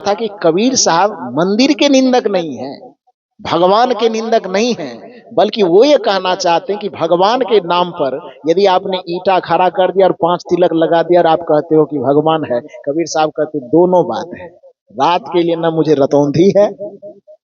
था कि कबीर साहब मंदिर के निंदक नहीं है, भगवान के निंदक नहीं है, बल्कि वो ये कहना चाहते हैं कि भगवान के नाम पर यदि आपने ईंटा खड़ा कर दिया और 5 तिलक लगा दिया और आप कहते हो कि भगवान है, कबीर साहब कहते दोनों बात है। रात के लिए न मुझे रतौंधी है,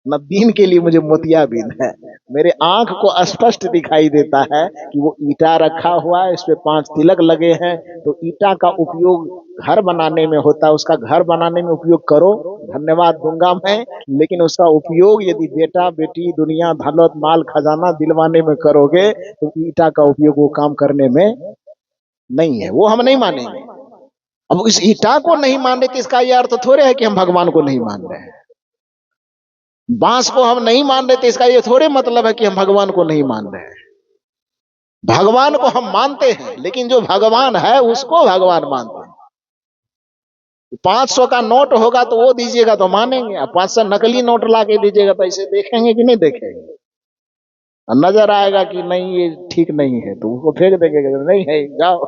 न दिन के लिए मुझे मोतियाबिंद है। मेरे आंख को स्पष्ट दिखाई देता है कि वो ईंटा रखा हुआ है, इस पे 5 तिलक लगे हैं, तो ईंटा का उपयोग घर बनाने में होता है, उसका घर बनाने में उपयोग करो, धन्यवाद दूंगा मैं, लेकिन उसका उपयोग यदि बेटा बेटी दुनिया दौलत माल खजाना दिलवाने में करोगे तो ईंटा का उपयोग वो काम करने में नहीं है, वो हम नहीं मानेंगे। अब इस ईंटा को नहीं मानने तो इसका यह अर्थ थोड़े है कि हम भगवान को नहीं मान रहे हैं। बांस को हम नहीं मान रहे थे, इसका ये थोड़े मतलब है कि हम भगवान को नहीं मान रहे हैं। भगवान को हम मानते हैं, लेकिन जो भगवान है उसको भगवान मानते हैं। 500 का नोट होगा तो वो दीजिएगा तो मानेंगे, अब 500 नकली नोट ला के दीजिएगा तो ऐसे देखेंगे कि नहीं देखेंगे? नजर आएगा कि नहीं ये ठीक नहीं है तो उसको फेंक देंगे, नहीं है जाओ।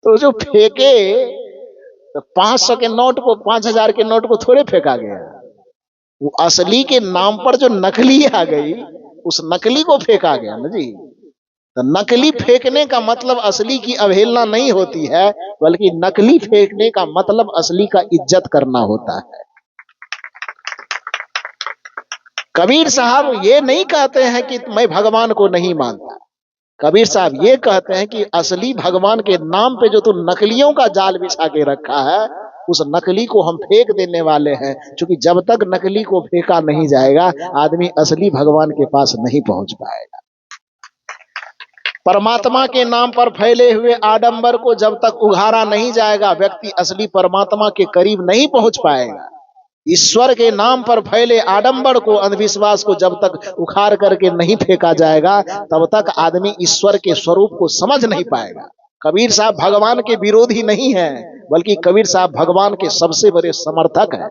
तो जो फेंके तो 500 के नोट को 5000 के नोट को थोड़े फेंका गया, वो असली के नाम पर जो नकली आ गई उस नकली को फेंका गया ना जी। तो नकली फेंकने का मतलब असली की अवहेलना नहीं होती है, बल्कि नकली फेंकने का मतलब असली का इज्जत करना होता है। कबीर साहब ये नहीं कहते हैं कि मैं भगवान को नहीं मानता, कबीर साहब ये कहते हैं कि असली भगवान के नाम पे जो तू नकलियों का जाल बिछा के रखा है उस नकली को हम फेंक देने वाले हैं, क्योंकि जब तक नकली को फेंका नहीं जाएगा आदमी असली भगवान के पास नहीं पहुंच पाएगा। परमात्मा के नाम पर फैले हुए आडंबर को जब तक उघारा नहीं जाएगा व्यक्ति असली परमात्मा के करीब नहीं पहुंच पाएगा। ईश्वर के नाम पर फैले आडंबर को, अंधविश्वास को जब तक उखाड़ करके नहीं फेंका जाएगा तब तक आदमी ईश्वर के स्वरूप को समझ नहीं पाएगा। कबीर साहब भगवान के विरोधी नहीं है, बल्कि कबीर साहब भगवान के सबसे बड़े समर्थक हैं।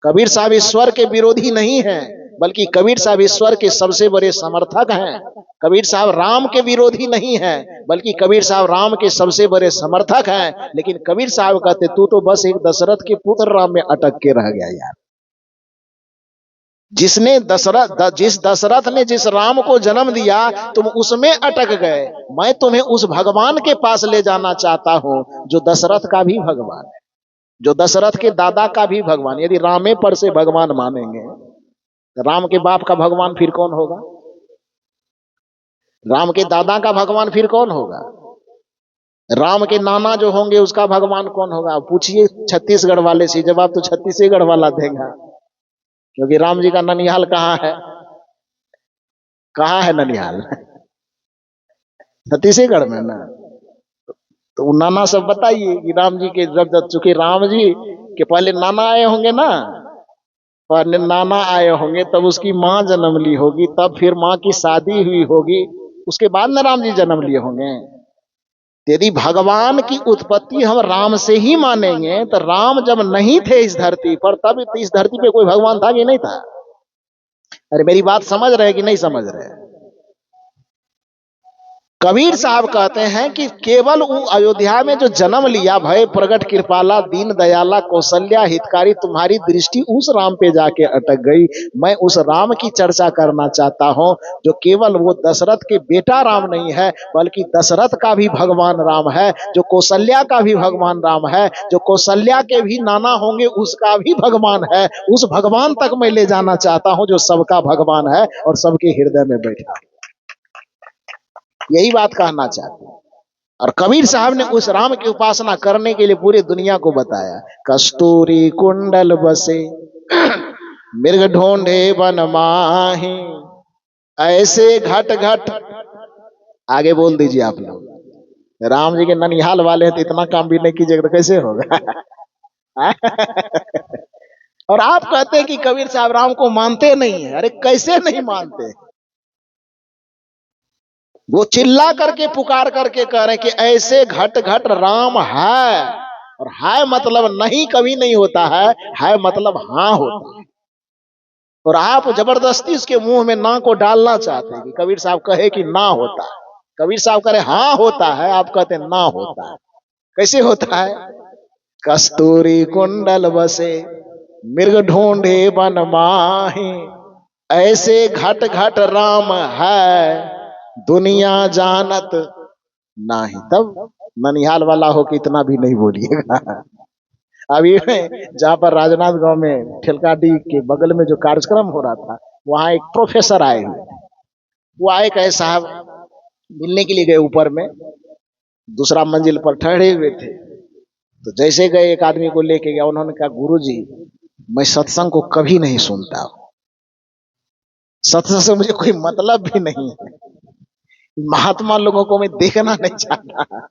कबीर साहब ईश्वर के विरोधी नहीं है, बल्कि कबीर साहब ईश्वर के सबसे बड़े समर्थक हैं। कबीर साहब राम के विरोधी नहीं है, बल्कि कबीर साहब राम के सबसे बड़े समर्थक हैं। लेकिन कबीर साहब कहते तू तो बस एक दशरथ के पुत्र राम में अटक के रह गया यार। जिस दशरथ ने जिस राम को जन्म दिया तुम उसमें अटक गए। मैं तुम्हें उस भगवान के पास ले जाना चाहता हूं जो दशरथ का भी भगवान है, जो दशरथ के दादा का भी भगवान। यदि रामे पर से भगवान मानेंगे तो राम के बाप का भगवान फिर कौन होगा? राम के दादा का भगवान फिर कौन होगा? राम के नाना जो होंगे उसका भगवान कौन होगा? पूछिए छत्तीसगढ़ वाले से, जवाब तो छत्तीसगढ़ वाला देगा, क्योंकि राम जी का ननिहाल कहाँ है? कहाँ है ननिहाल? छत्तीसगढ़ में ना। तो नाना सब बताइए कि राम जी के जब चूंकि राम जी के पहले नाना आए होंगे ना, पहले नाना आए होंगे तब उसकी माँ जन्म ली होगी, तब फिर माँ की शादी हुई होगी, उसके बाद ना राम जी जन्म लिए होंगे। यदि भगवान की उत्पत्ति हम राम से ही मानेंगे तो राम जब नहीं थे इस धरती पर तब इस धरती पे कोई भगवान था कि नहीं था? अरे मेरी बात समझ रहे कि नहीं समझ रहे? कबीर साहब कहते हैं कि केवल वो अयोध्या में जो जन्म लिया, भय प्रगट कृपाला दीन दयाला कौशल्या हितकारी, तुम्हारी दृष्टि उस राम पे जाके अटक गई। मैं उस राम की चर्चा करना चाहता हूं जो केवल वो दशरथ के बेटा राम नहीं है, बल्कि दशरथ का भी भगवान राम है, जो कौशल्या का भी भगवान राम है, जो कौशल्या के भी नाना होंगे उसका भी भगवान है। उस भगवान तक मैं ले जाना चाहता हूं जो सबका भगवान है और सबके हृदय में बैठा। यही बात कहना चाहते हैं। और कबीर साहब ने उस राम की उपासना करने के लिए पूरी दुनिया को बताया। कस्तूरी कुंडल बसे मृग ढूंढे वन माही, ऐसे घट घट। आगे बोल दीजिए आप लोग। राम जी के ननिहाल वाले हैं तो इतना काम भी नहीं कीजिएगा तो कैसे होगा? और आप कहते हैं कि कबीर साहब राम को मानते नहीं है। अरे कैसे नहीं मानते? वो चिल्ला करके पुकार करके कह रहे कि ऐसे घट घट राम है, और है मतलब नहीं कभी नहीं होता है मतलब हाँ होता है। और आप जबरदस्ती उसके मुंह में ना को डालना चाहते हैं कि कबीर साहब कहे कि ना होता है, कबीर साहब कहे हाँ होता है, आप कहते हैं ना होता है। कैसे होता है? कस्तूरी कुंडल बसे, मृग ढूंढे वन माही, ऐसे घट घट राम है, दुनिया जानत नाही। तब ननिहाल वाला हो कि इतना भी नहीं बोलिएगा। अभी जहाँ पर राजनांद गांव में ठेलकाडी के बगल में जो कार्यक्रम हो रहा था, वहां एक प्रोफेसर आए हुए। वो आए, कहे साहब मिलने के लिए गए, ऊपर में दूसरा मंजिल पर ठहरे हुए थे। तो जैसे गए, एक आदमी को लेके गया। उन्होंने कहा, गुरुजी मैं सत्संग को कभी नहीं सुनता, सत्संग से मुझे कोई मतलब भी नहीं है, महात्मा लोगों को मैं देखना नहीं चाहता।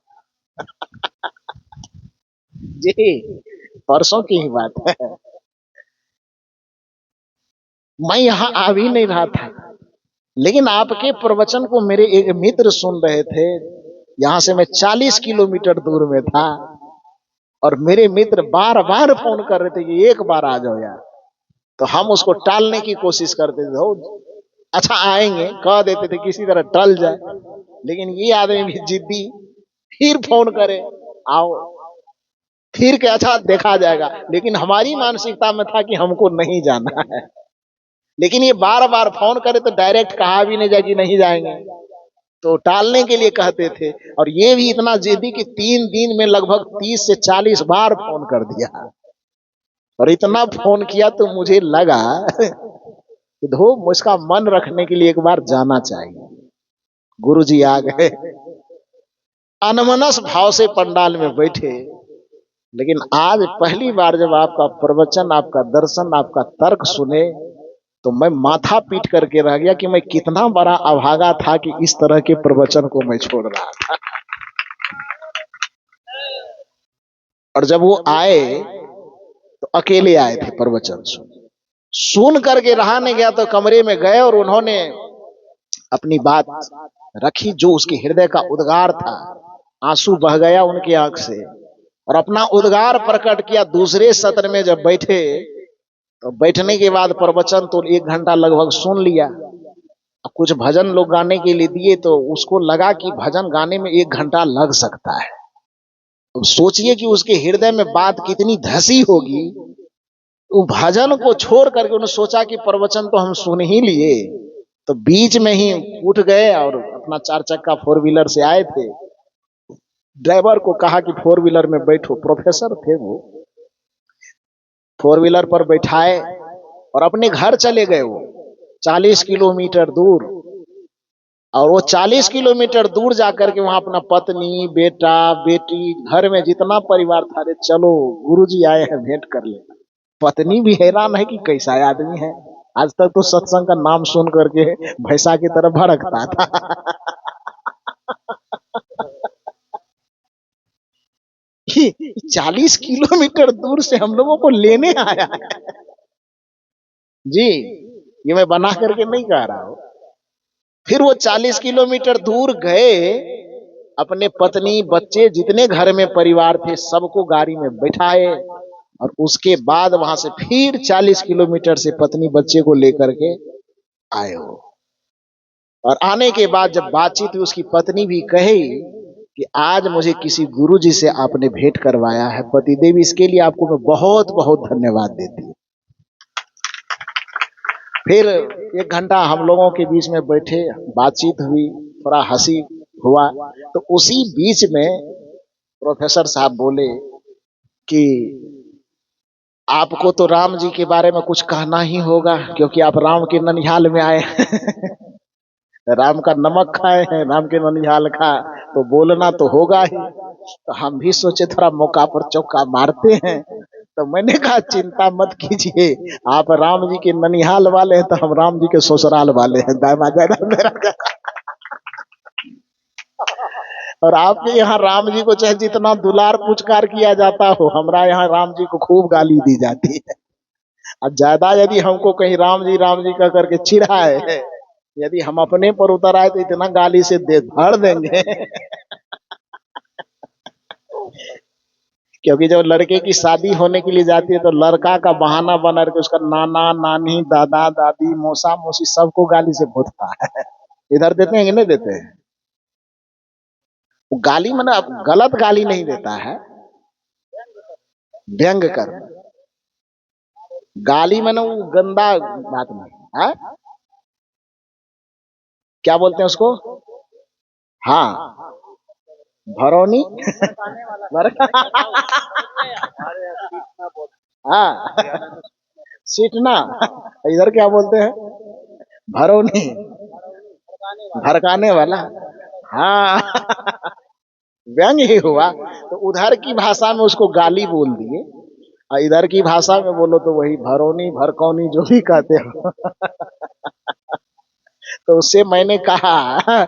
जी, परसों की ही बात है। मैं यहाँ आ भी नहीं रहा था, लेकिन आपके प्रवचन को मेरे एक मित्र सुन रहे थे। यहाँ से मैं 40 किलोमीटर दूर में था, और मेरे मित्र बार बार फोन कर रहे थे कि एक बार आ जाओ यार। तो हम उसको टालने की कोशिश करते थे, हो अच्छा आएंगे कह देते थे, किसी तरह टल जाए। लेकिन ये आदमी भी जिद्दी, फिर फोन करे आओ, फिर के अच्छा देखा जाएगा। लेकिन हमारी मानसिकता में था कि हमको नहीं जाना है। लेकिन ये बार बार फोन करे तो डायरेक्ट कहा भी नहीं जाए कि नहीं जाएंगे, तो टालने के लिए कहते थे। और ये भी इतना जिद्दी कि 3 दिन में लगभग 30 से 40 बार फोन कर दिया। और इतना फोन किया तो मुझे लगा कि धो मुझका मन रखने के लिए एक बार जाना चाहिए। गुरुजी आ गए, अनमनस भाव से पंडाल में बैठे। लेकिन आज पहली बार जब आपका प्रवचन, आपका दर्शन, आपका तर्क सुने, तो मैं माथा पीट करके रह गया कि मैं कितना बड़ा अभागा था कि इस तरह के प्रवचन को मैं छोड़ रहा था। और जब वो आए तो अकेले आए थे प्रवचन सुन करके रहा नहीं गया, तो कमरे में गए और उन्होंने अपनी बात रखी, जो उसके हृदय का उद्गार था। आंसू बह गया उनकी आंख से, और अपना उद्गार प्रकट किया। दूसरे सत्र में जब बैठे, तो बैठने के बाद प्रवचन तो 1 घंटा लगभग सुन लिया। कुछ भजन लोग गाने के लिए दिए, तो उसको लगा कि भजन गाने में 1 घंटा लग सकता है। अब सोचिए कि उसके हृदय में बात कितनी धसी होगी। वो भजन को छोड़ करके उन्होंने सोचा कि प्रवचन तो हम सुन ही लिए, तो बीच में ही उठ गए और अपना 4 चक्का 4 व्हीलर से आए थे। ड्राइवर को कहा कि 4 व्हीलर में बैठो, प्रोफेसर थे वो, 4 व्हीलर पर बैठाए और अपने घर चले गए। वो 40 किलोमीटर दूर, और वो 40 किलोमीटर दूर जाकर के वहां अपना पत्नी, बेटा, बेटी, घर में जितना परिवार था, अरे चलो गुरुजी आए हैं भेंट कर लेना। पत्नी भी हैरान है कि कैसा आदमी है, आज तक तो सत्संग का नाम सुन करके भैंसा की तरफ भड़कता था। 40 किलोमीटर दूर से हम लोगों को लेने आया है। जी, ये मैं बना करके नहीं कह रहा हूं। फिर वो 40 किलोमीटर दूर गए, अपने पत्नी, बच्चे, जितने घर में परिवार थे सबको गाड़ी में बैठाए, और उसके बाद वहां से फिर 40 किलोमीटर से पत्नी बच्चे को लेकर के आए हो। और आने के बाद जब बातचीत हुई, उसकी पत्नी भी कही कि आज मुझे किसी गुरुजी से आपने भेंट करवाया है, पति देवी, इसके लिए आपको मैं बहुत बहुत धन्यवाद देती हूँ। फिर 1 घंटा हम लोगों के बीच में बैठे, बातचीत हुई, थोड़ा हंसी हुआ। तो उसी बीच में प्रोफेसर साहब बोले कि आपको तो राम जी के बारे में कुछ कहना ही होगा, क्योंकि आप राम के ननिहाल में आए हैं। राम का नमक खाए हैं, राम के ननिहाल का, तो बोलना तो होगा ही। तो हम भी सोचे थोड़ा मौका पर चौका मारते हैं। तो मैंने कहा चिंता मत कीजिए, आप राम जी के ननिहाल वाले हैं, तो हम राम जी के ससुराल वाले हैं, दामा जाना मेरा। और आपके यहाँ राम जी को चाहे जितना दुलार पुचकार किया जाता हो, हमारा यहाँ राम जी को खूब गाली दी जाती है। अब ज्यादा यदि हमको कहीं राम जी कह करके चिढ़ाए, यदि हम अपने पर उतर आए तो इतना गाली से दे भर देंगे। क्योंकि जब लड़के की शादी होने के लिए जाती है, तो लड़का का बहाना बना के उसका नाना, नानी, दादा, दादी, मौसा, मौसी सबको गाली से भूतता है। इधर देते हैं कि नहीं देते हैं? वो गाली मतलब गलत गाली नहीं देता है, व्यंग करना, गाली मैंने वो गंदा बात नहीं है। क्या बोलते हैं उसको? हाँ, भरौनी। हाँ, सीटना। इधर क्या बोलते हैं? भरौनी, भड़काने वाला। हाँ। व्यंग ही हुआ, तो उधर की भाषा में उसको गाली बोल दिए, और इधर की भाषा में बोलो तो वही भरौनी भड़कौनी जो भी कहते हो। तो उससे मैंने कहा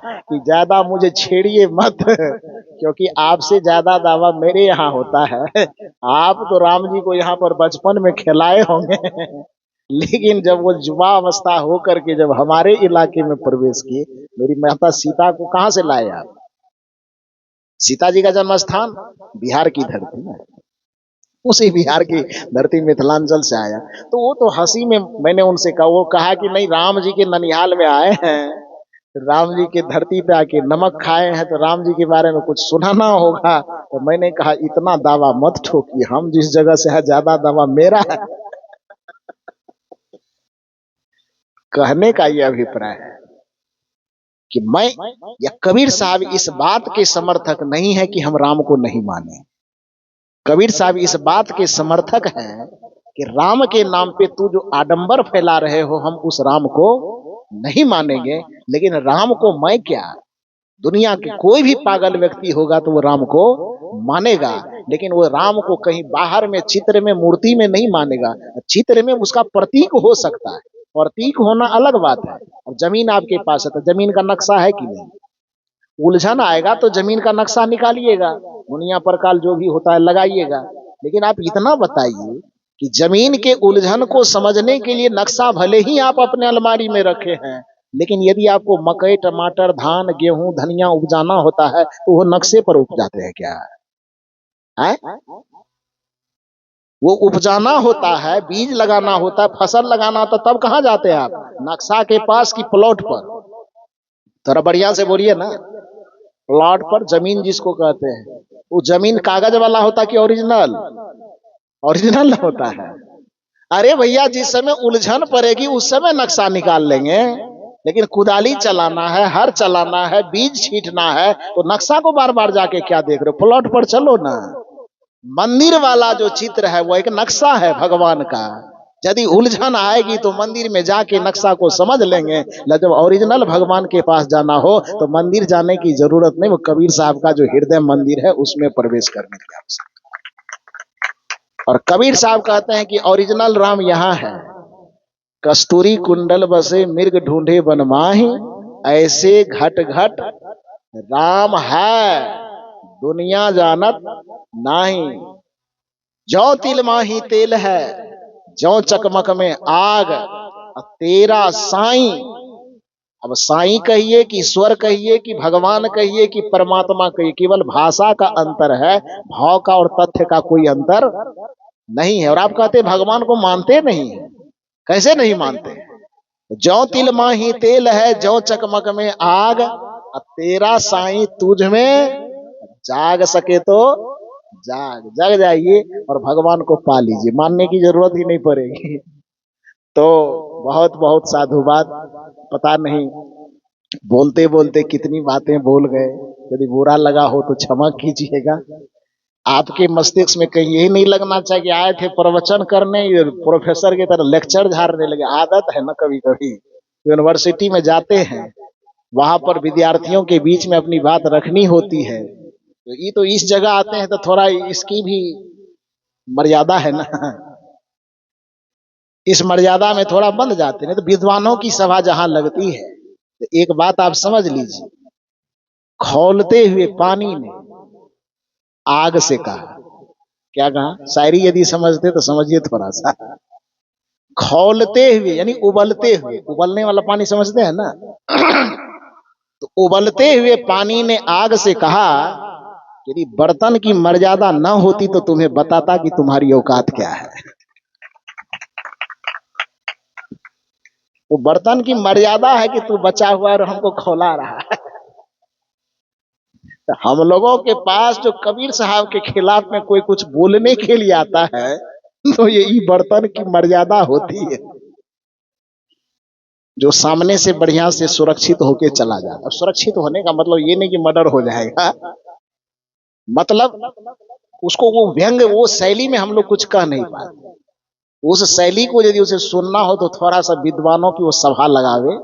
कि ज्यादा मुझे छेड़िए मत, क्योंकि आपसे ज्यादा दावा मेरे यहाँ होता है। आप तो राम जी को यहाँ पर बचपन में खिलाए होंगे, लेकिन जब वो युवा अवस्था होकर के जब हमारे इलाके में प्रवेश किए, मेरी माता सीता को कहाँ से लाए आप? सीता जी का जन्म स्थान बिहार की धरती है, उसी बिहार की धरती मिथिलांचल से आया। तो वो तो हंसी में मैंने उनसे कहा, वो कहा कि नहीं राम जी के ननिहाल में आए हैं, राम जी की धरती पे आके नमक खाए हैं, तो राम जी के बारे में कुछ सुनाना होगा। तो मैंने कहा इतना दावा मत ठोकिए, हम जिस जगह से है ज्यादा दावा मेरा है। कहने का ये अभिप्राय है कि मैं या कबीर साहब इस बात के समर्थक नहीं है कि हम राम को नहीं माने। कबीर साहब इस बात के समर्थक हैं कि राम के नाम पे तू जो आडंबर फैला रहे हो, हम उस राम को नहीं मानेंगे। लेकिन राम को मैं क्या, दुनिया के कोई भी पागल व्यक्ति होगा तो वो राम को मानेगा, लेकिन वो राम को कहीं बाहर में चित्र में मूर्ति में नहीं मानेगा। चित्र में उसका प्रतीक हो सकता है, प्रतीक होना अलग बात है। अब जमीन आपके पास है तो जमीन का नक्शा है कि नहीं? उलझन आएगा तो जमीन का नक्शा निकालिएगा, दुनिया पर काल जो भी होता है लगाइएगा। लेकिन आप इतना बताइए कि जमीन के उलझन को समझने के लिए नक्शा भले ही आप अपने अलमारी में रखे हैं, लेकिन यदि आपको मकई टमाटर धान गेहूं धनिया उपजाना होता है तो वो नक्शे पर उपजाते हैं क्या है? वो उपजाना होता है, बीज लगाना होता है, फसल लगाना होता है, तब कहाँ जाते हैं आप? नक्शा के पास की प्लॉट पर? थोड़ा बढ़िया से बोलिए ना। प्लॉट पर जमीन जिसको कहते हैं, वो जमीन कागज वाला होता कि ओरिजिनल? ओरिजिनल होता है। अरे भैया जिस समय उलझन पड़ेगी उस समय नक्शा निकाल लेंगे, लेकिन कुदाली चलाना है, हर चलाना है, बीज छींटना है, तो नक्शा को बार बार जाके क्या देख रहे हो? प्लॉट पर चलो ना। मंदिर वाला जो चित्र है वो एक नक्शा है भगवान का। यदि उलझन आएगी तो मंदिर में जाके नक्शा को समझ लेंगे। जब ओरिजिनल भगवान के पास जाना हो तो मंदिर जाने की जरूरत नहीं, वो कबीर साहब का जो हृदय मंदिर है उसमें प्रवेश करने की आवश्यकता। और कबीर साहब कहते हैं कि ओरिजिनल राम यहाँ है, कस्तूरी कुंडल बसे मिर्ग ढूंढे बनमाही, ऐसे घट घट राम है दुनिया जानत नाही। जौ तिल माही तेल है, जौ चकमक में आग, तेरा साई। अब साई कहिए कि ईश्वर कहिए कि भगवान कहिए कि परमात्मा कहिए, केवल भाषा का अंतर है, भाव का और तथ्य का कोई अंतर नहीं है। और आप कहते भगवान को मानते नहीं है, कैसे नहीं मानते? जौ तिल माही तेल है, जौ चकमक में आग, तेरा साई तुझ में जाग सके तो जग जाइए और भगवान को पा लीजिए, मानने की जरूरत ही नहीं पड़ेगी। तो बहुत बहुत साधुवाद। पता नहीं बोलते बोलते कितनी बातें बोल गए, यदि बुरा लगा हो तो क्षमा कीजिएगा। आपके मस्तिष्क में कहीं यही नहीं लगना चाहिए कि आए थे प्रवचन करने, प्रोफेसर की तरह लेक्चर झाड़ने लगे। आदत है ना, कभी कभी यूनिवर्सिटी में जाते हैं, वहां पर विद्यार्थियों के बीच में अपनी बात रखनी होती है, तो ये तो इस जगह आते हैं तो थोड़ा इसकी भी मर्यादा है ना, इस मर्यादा में थोड़ा बंध जाते हैं। तो विद्वानों की सभा जहां लगती है तो एक बात आप समझ लीजिए, खौलते हुए पानी ने आग से कहा, क्या कहा? शायरी यदि समझते तो समझिए थोड़ा सा। खौलते हुए यानी उबलते हुए, उबलने वाला पानी समझते हैं ना। तो उबलते हुए पानी ने आग से कहा, यदि बर्तन की मर्यादा न होती तो तुम्हें बताता कि तुम्हारी औकात क्या है। वो बर्तन की मर्यादा है कि तू बचा हुआ है और हमको खौला रहा है। तो हम लोगों के पास जो कबीर साहब के खिलाफ में कोई कुछ बोलने के लिए आता है तो यही बर्तन की मर्यादा होती है, जो सामने से बढ़िया से सुरक्षित होके चला जाता। अब सुरक्षित होने का मतलब ये नहीं कि मर्डर हो जाएगा, मतलब उसको वो व्यंग, वो शैली में हम लोग कुछ कह नहीं पाते। उस शैली को यदि उसे सुनना हो तो थोड़ा सा विद्वानों की वो सभा लगावे,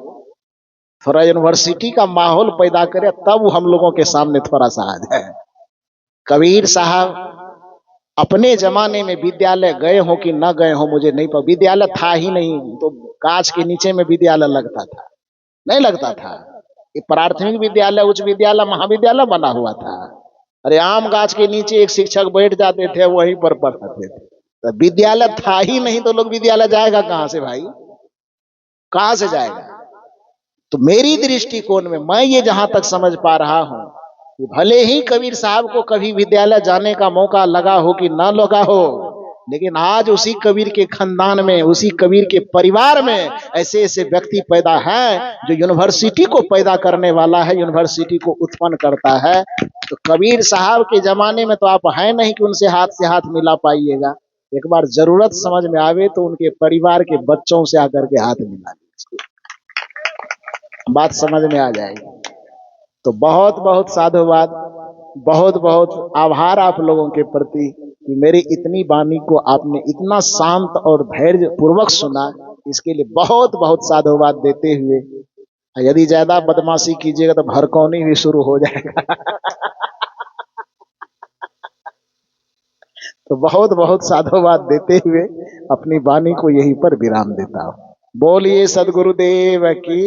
थोड़ा यूनिवर्सिटी का माहौल पैदा करे, तब वो हम लोगों के सामने थोड़ा सा आ जाए। कबीर साहब अपने जमाने में विद्यालय गए हो कि न गए हो मुझे नहीं पता, विद्यालय था ही नहीं, तो गाछ के नीचे में विद्यालय लगता था, नहीं लगता था। ये प्राथमिक विद्यालय, उच्च विद्यालय, महाविद्यालय बना हुआ था। अरे आम गाछ के नीचे एक शिक्षक बैठ जाते थे, वहीं पर पढ़ते थे। तो विद्यालय था ही नहीं तो लोग विद्यालय जाएगा कहां से भाई, कहां से जाएगा। तो मेरी दृष्टिकोण में मैं ये जहां तक समझ पा रहा हूं कि भले ही कबीर साहब को कभी विद्यालय जाने का मौका लगा हो कि ना लगा हो, लेकिन आज उसी कबीर के खानदान में, उसी कबीर के परिवार में ऐसे ऐसे व्यक्ति पैदा हैं जो यूनिवर्सिटी को पैदा करने वाला है, यूनिवर्सिटी को उत्पन्न करता है। तो कबीर साहब के जमाने में तो आप हैं नहीं कि उनसे हाथ से हाथ मिला पाइएगा। एक बार जरूरत समझ में आवे तो उनके परिवार के बच्चों से आकर के हाथ मिला लीजिए, बात समझ में आ जाएगी। तो बहुत बहुत साधुवाद, बहुत बहुत आभार आप लोगों के प्रति कि मेरी इतनी वाणी को आपने इतना शांत और धैर्य पूर्वक सुना, इसके लिए बहुत बहुत साधुवाद देते हुए, यदि ज्यादा बदमाशी कीजिएगा तो भड़कौनी भी शुरू हो जाएगा। तो बहुत बहुत साधुवाद देते हुए अपनी वाणी को यहीं पर विराम देता हूं। बोलिए सदगुरुदेव की।